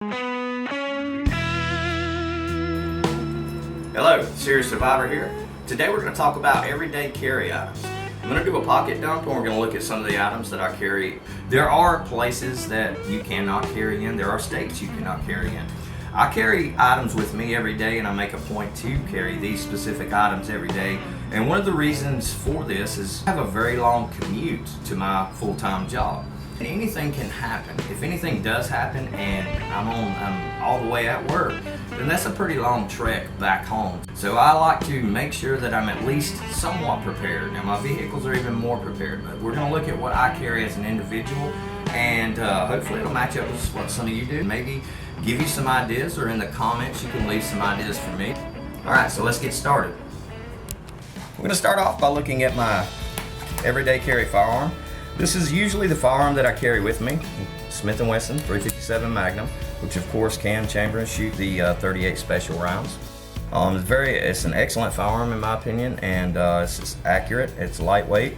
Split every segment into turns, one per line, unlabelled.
Hello, Serious Survivor here. Today we're going to talk about everyday carry items. I'm going to do a pocket dump and we're going to look at some of the items that I carry. There are places that you cannot carry in. There are states you cannot carry in. I carry items with me every day and I make a point to carry these specific items every day. And one of the reasons for this is I have a very long commute to my full-time job. And anything can happen. If anything does happen and I'm all the way at work, then that's a pretty long trek back home. So I like to make sure that I'm at least somewhat prepared. Now my vehicles are even more prepared, but we're going to look at what I carry as an individual, and hopefully it'll match up with what some of you do. Maybe give you some ideas, or in the comments you can leave some ideas for me. Alright, so let's get started. We're going to start off by looking at my everyday carry firearm. This is usually the firearm that I carry with me, Smith & Wesson 357 Magnum, which of course can chamber and shoot the 38 special rounds. It's an excellent firearm in my opinion, and it's accurate, it's lightweight,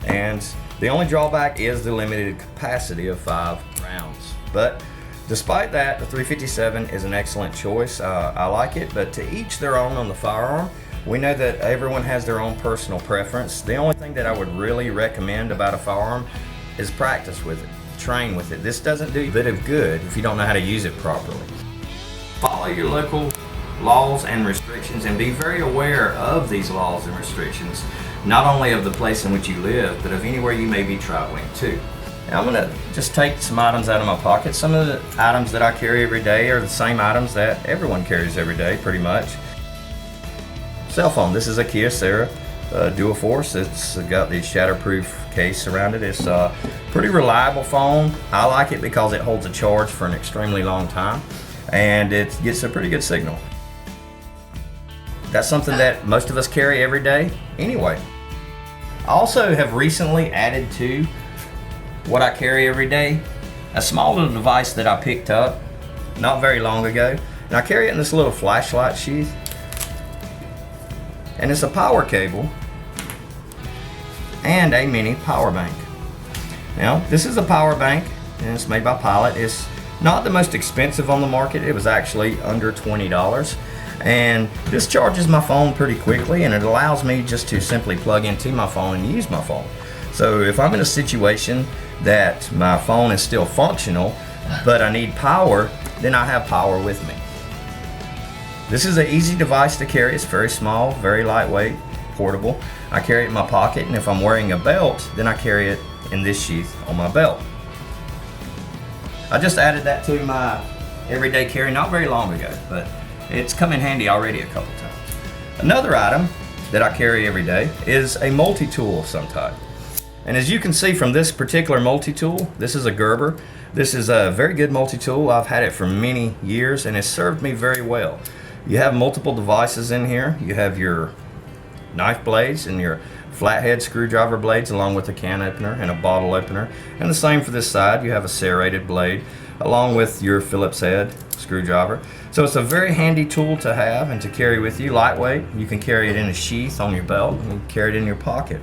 and the only drawback is the limited capacity of 5 rounds. But despite that, the 357 is an excellent choice. I like it, but to each their own on the firearm. We know that everyone has their own personal preference. The only thing that I would really recommend about a firearm is practice with it, train with it. This doesn't do you a bit of good if you don't know how to use it properly. Follow your local laws and restrictions and be very aware of these laws and restrictions, not only of the place in which you live, but of anywhere you may be traveling to. Now I'm going to just take some items out of my pocket. Some of the items that I carry every day are the same items that everyone carries every day, pretty much. Cell phone. This is a Kyocera dual force. It's got the shatterproof case around it. It's a pretty reliable phone. I like it because it holds a charge for an extremely long time and it gets a pretty good signal. That's something that most of us carry every day anyway. I also have recently added to what I carry every day a small little device that I picked up not very long ago, and I carry it in this little flashlight sheath. And it's a power cable and a mini power bank. Now this is a power bank and it's made by Pilot. It's not the most expensive on the market. It was actually under $20, and this charges my phone pretty quickly, and it allows me just to simply plug into my phone and use my phone. So if I'm in a situation that my phone is still functional but I need power, then I have power with me. This is an easy device to carry. It's very small, very lightweight, portable. I carry it in my pocket, and if I'm wearing a belt, then I carry it in this sheath on my belt. I just added that to my everyday carry not very long ago, but it's come in handy already a couple times. Another item that I carry every day is a multi-tool of some type. And as you can see from this particular multi-tool, this is a Gerber. This is a very good multi-tool. I've had it for many years and it's served me very well. You have multiple devices in here. You have your knife blades and your flathead screwdriver blades, along with a can opener and a bottle opener. And the same for this side. You have a serrated blade along with your Phillips head screwdriver. So it's a very handy tool to have and to carry with you. Lightweight. You can carry it in a sheath on your belt and you can carry it in your pocket.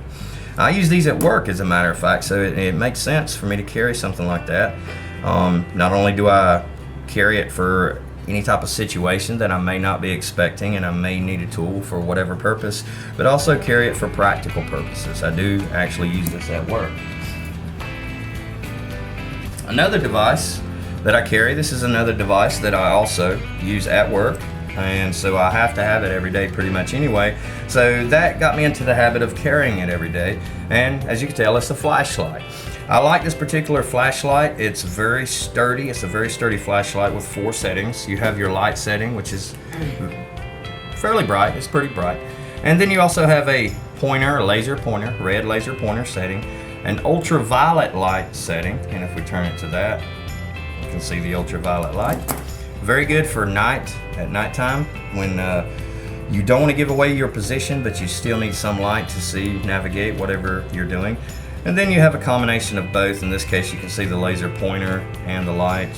I use these at work, as a matter of fact, so it makes sense for me to carry something like that. Not only do I carry it for any type of situation that I may not be expecting and I may need a tool for whatever purpose, but also carry it for practical purposes. I do actually use this at work. Another device that I carry, this is another device that I also use at work, and so I have to have it every day pretty much anyway. So that got me into the habit of carrying it every day, and as you can tell, it's a flashlight. I like this particular flashlight. It's very sturdy. It's a very sturdy flashlight with 4 settings. You have your light setting, which is fairly bright. It's pretty bright. And then you also have a pointer, a laser pointer, red laser pointer setting, an ultraviolet light setting. And if we turn it to that, you can see the ultraviolet light. Very good for at nighttime when you don't want to give away your position, but you still need some light to see, navigate, whatever you're doing. And then you have a combination of both. In this case, you can see the laser pointer and the light.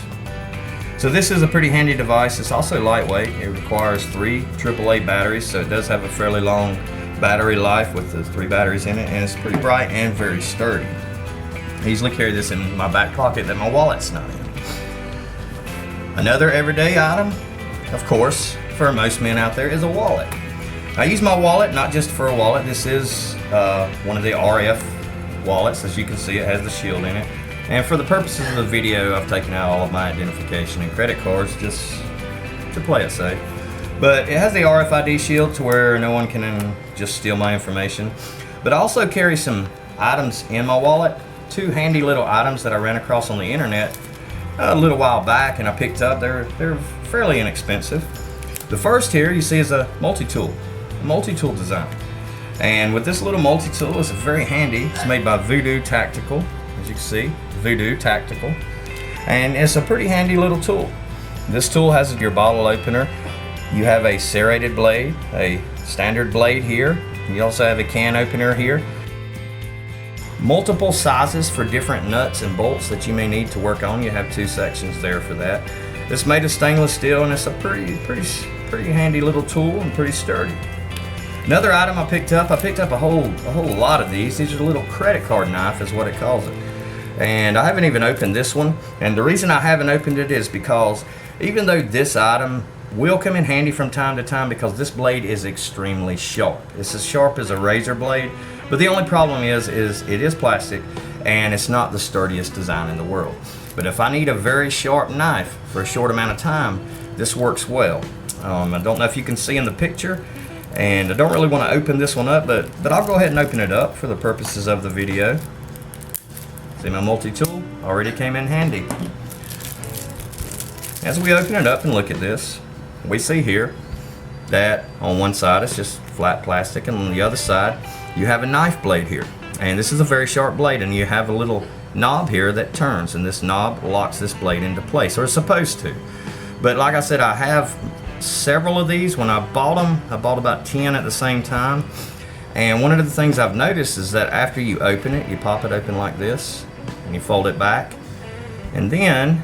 So this is a pretty handy device. It's also lightweight. It requires 3 AAA batteries, so it does have a fairly long battery life with the 3 batteries in it, and it's pretty bright and very sturdy. I usually carry this in my back pocket that my wallet's not in. Another everyday item, of course, for most men out there, is a wallet. I use my wallet not just for a wallet. This is one of the RF wallets. As you can see, it has the shield in it. And for the purposes of the video, I've taken out all of my identification and credit cards just to play it safe. But it has the RFID shield to where no one can just steal my information. But I also carry some items in my wallet, 2 handy little items that I ran across on the internet a little while back and I picked up. They're fairly inexpensive. The first here you see is a multi-tool design. And with this little multi-tool, it's very handy. It's made by Voodoo Tactical, as you can see, Voodoo Tactical. And it's a pretty handy little tool. This tool has your bottle opener. You have a serrated blade, a standard blade here. You also have a can opener here. Multiple sizes for different nuts and bolts that you may need to work on. You have 2 sections there for that. It's made of stainless steel and it's a pretty handy little tool and pretty sturdy. Another item I picked up a whole lot of these. These are a little credit card knife is what it calls it. And I haven't even opened this one. And the reason I haven't opened it is because even though this item will come in handy from time to time, because this blade is extremely sharp. It's as sharp as a razor blade, but the only problem is it is plastic and it's not the sturdiest design in the world. But if I need a very sharp knife for a short amount of time, this works well. I don't know if you can see in the picture, and I don't really want to open this one up, but I'll go ahead and open it up for the purposes of the video. See, my multi-tool already came in handy. As we open it up and look at this, we see here that on one side it's just flat plastic, and on the other side you have a knife blade here. And this is a very sharp blade, and you have a little knob here that turns, and this knob locks this blade into place, or it's supposed to. But like I said, I have several of these. When I bought them, I bought about 10 at the same time. And one of the things I've noticed is that after you open it, you pop it open like this, and you fold it back, and then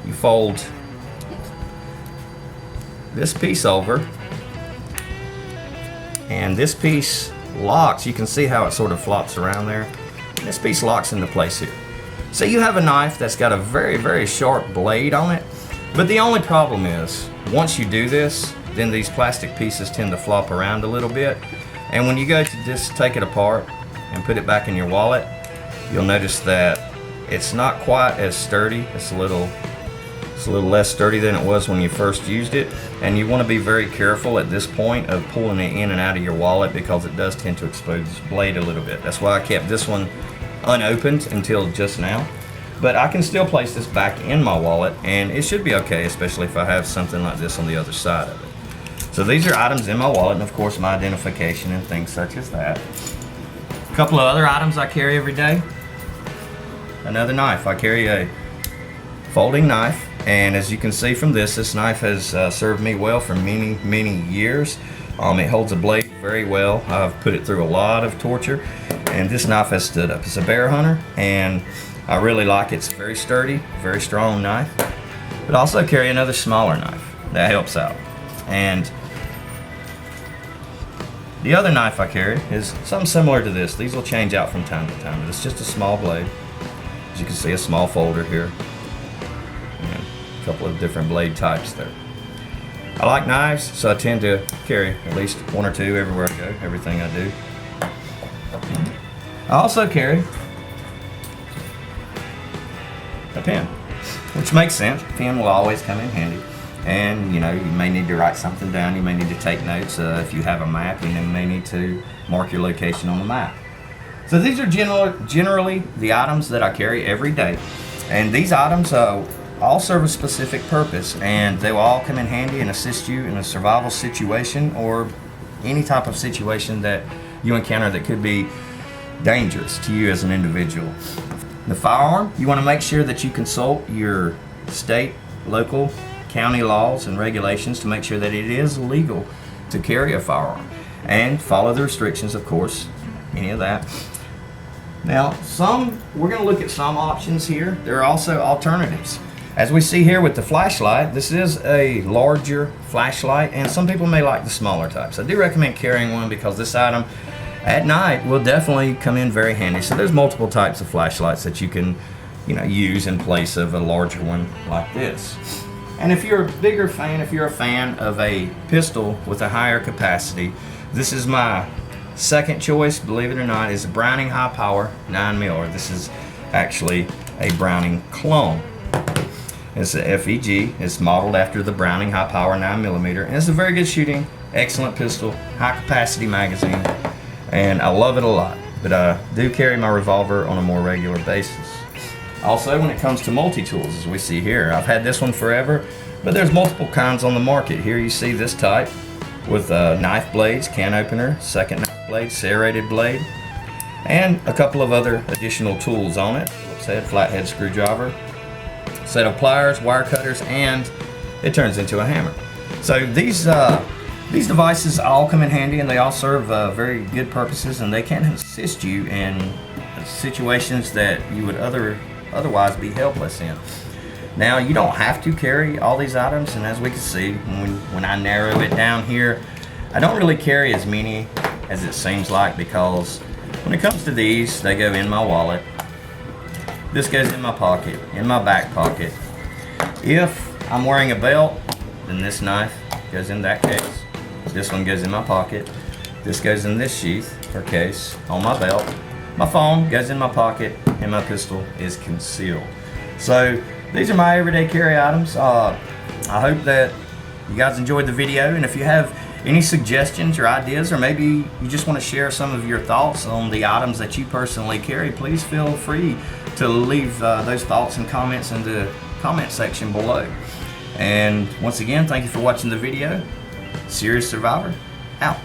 you fold this piece over, and this piece locks. You can see how it sort of flops around there. And this piece locks into place here. So you have a knife that's got a very sharp blade on it, but the only problem is once you do this, then these plastic pieces tend to flop around a little bit, and when you go to just take it apart and put it back in your wallet, you'll notice that it's not quite as sturdy. It's a little less sturdy than it was when you first used it, and you want to be very careful at this point of pulling it in and out of your wallet, because it does tend to expose this blade a little bit. That's why I kept this one unopened until just now. But I can still place this back in my wallet and it should be okay, especially if I have something like this on the other side of it. So these are items in my wallet, and of course my identification and things such as that. A couple of other items I carry every day. Another knife. I carry a folding knife, and as you can see from this knife has served me well for many years. It holds a blade very well. I've put it through a lot of torture, and this knife has stood up. It's a bear hunter, and I really like it. It's very sturdy, very strong knife. But I also carry another smaller knife that helps out. And the other knife I carry is something similar to this. These will change out from time to time, but it's just a small blade. As you can see, a small folder here. And a couple of different blade types there. I like knives, so I tend to carry at least one or two everywhere I go, everything I do. I also carry a pen, which makes sense. A pen will always come in handy. And you may need to write something down, you may need to take notes. If you have a map, you may need to mark your location on the map. So these are generally the items that I carry every day. And these items all serve a specific purpose, and they will all come in handy and assist you in a survival situation or any type of situation that you encounter that could be dangerous to you as an individual. The firearm, you want to make sure that you consult your state, local, county laws and regulations to make sure that it is legal to carry a firearm, and follow the restrictions, of course, any of that. Now, we're going to look at some options here. There are also alternatives. As we see here with the flashlight, this is a larger flashlight, and some people may like the smaller types. I do recommend carrying one because this item at night will definitely come in very handy. So there's multiple types of flashlights that you can use in place of a larger one like this. And if you're a bigger fan, if you're a fan of a pistol with a higher capacity, this is my second choice, believe it or not, is a Browning high power 9mm. This is actually a Browning clone. It's a FEG. It's modeled after the Browning high power 9mm, and it's a very good shooting, excellent pistol, high capacity magazine, and I love it a lot. But I do carry my revolver on a more regular basis. Also, when it comes to multi-tools, as we see here, I've had this one forever, but there's multiple kinds on the market. Here you see this type with knife blades, can opener, second knife blade, serrated blade, and a couple of other additional tools on it. Phillips head, flathead screwdriver, set of pliers, wire cutters, and it turns into a hammer. So these devices all come in handy, and they all serve very good purposes, and they can assist you in situations that you would otherwise be helpless in. Now, you don't have to carry all these items, and as we can see, when I narrow it down here, I don't really carry as many as it seems like, because when it comes to these, they go in my wallet. This goes in my pocket, in my back pocket. If I'm wearing a belt, then this knife goes in that case. This one goes in my pocket. This goes in this sheath or case on my belt. My phone goes in my pocket, and my pistol is concealed. So these are my everyday carry items. I hope that you guys enjoyed the video, and if you have any suggestions or ideas, or maybe you just want to share some of your thoughts on the items that you personally carry, please feel free to leave those thoughts and comments in the comment section below. And once again, thank you for watching the video. Serious Survivor, out.